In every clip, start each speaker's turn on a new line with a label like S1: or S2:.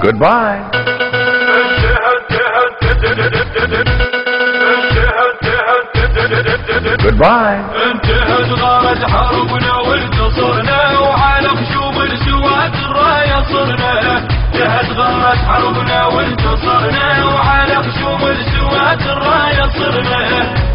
S1: Goodbye. Goodbye.
S2: انتهت غارة حربنا وانتصرنا وعلى خشوم السواد الراية صرنا. انتهت غارة حربنا وانتصرنا وعلى خشوم السواد الراية صرنا.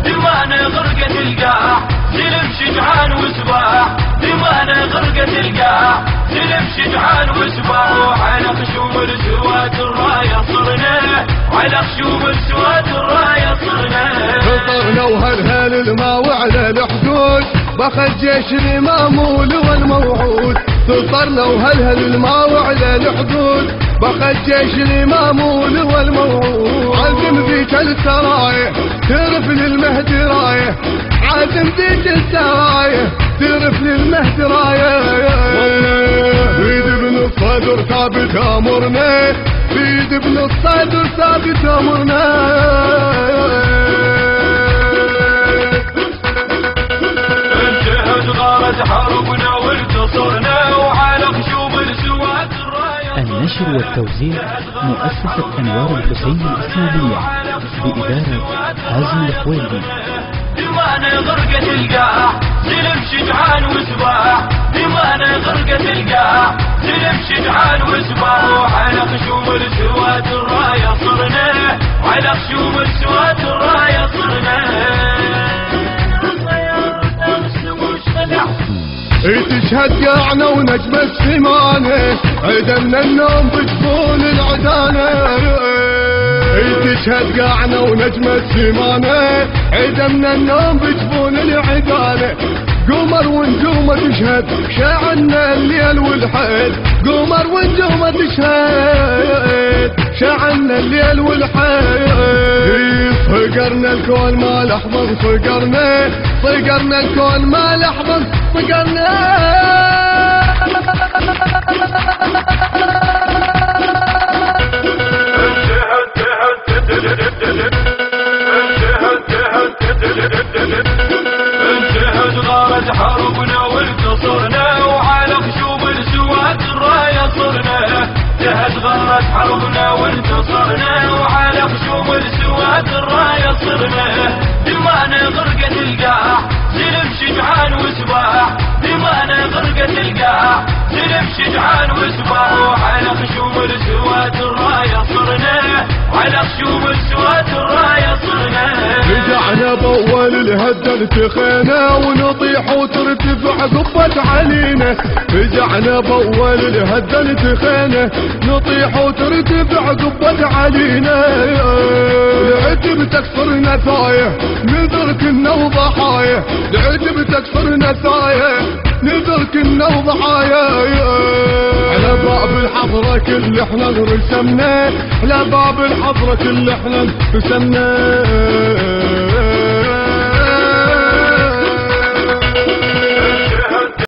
S2: دمانا غرقت القاع سلم شجعان وسباح. دمانا غرقت القاع سلم شجعان وسباح. وعلى خشوم السواد الراية صرنا. على خشوم السواد الراية صرنا.
S3: فطرنا وهلهل الماء وعلى الحدود بخ الجيش المامول والموعود. فطرنا وهلهل الماء وعلى الحدود بخ الجيش المامول والموعود. عازم ذيك السرايا ترف للمهد رايه. عازم ذيك السرايا ترف للمهد رايه. بيد ابن الصدر ثابت امرنا. بيد ابن الصدر ثابت امرنا.
S2: حربنا وانتصرنا وعلى خشوم السواد الراية.
S4: النشر والتوزيع مؤسسة أنوار الحسين الإسلامية بإدارة حازم الحويلي.
S2: دمانا غرقت القاع سلم شجعان وسباح. دمانا غرقت القاع سلم شجعان وسباح. وعلى خشوم السواد الراية صرنا. على خشوم السواد الراية صرنا.
S3: تشهد قاعنا ونجم السمانة عدمنا النوم بجفون العدانة. تشهد قاعنا ونجم السمانة عدمنا النوم بجفون العدانة. قمر ونجومة تشهد شاعنا الليل والحيل. قمر ونجومة تشهد شاعنا الليل والحيل. صقرنا الكون ما لحظة صقرنا. صقرنا الكون ما لحظة صقرنا.
S2: انتهت غارة حربنا وانتصرنا وعلى خشوم السواد الراية صرنا. انتهت غارة حربنا وانتصرنا وعلى خشوم السواد الراية صرنا. دمانا غرقت القاع سلم شجعان وسباح. دمانا غرقت القاع سلم شجعان وسباح. وعلى خشوم السواد الراية صرنا. على خشوم السواد الراية صرنا.
S3: رجعنا بأول الهدى التخينا ونطيح وترتفع قبة علينا. رجعنا بأول الهدى التخينا نطيح وترتفع قبة علينا. العتب تكسرنا ثايه نذر كنا وضحايا. العتب تكسرنا ثايه نذر كنا وضحايا. على باب الحضرة كل احنا رسمنا. على باب الحضرة كل احنا رسمنا.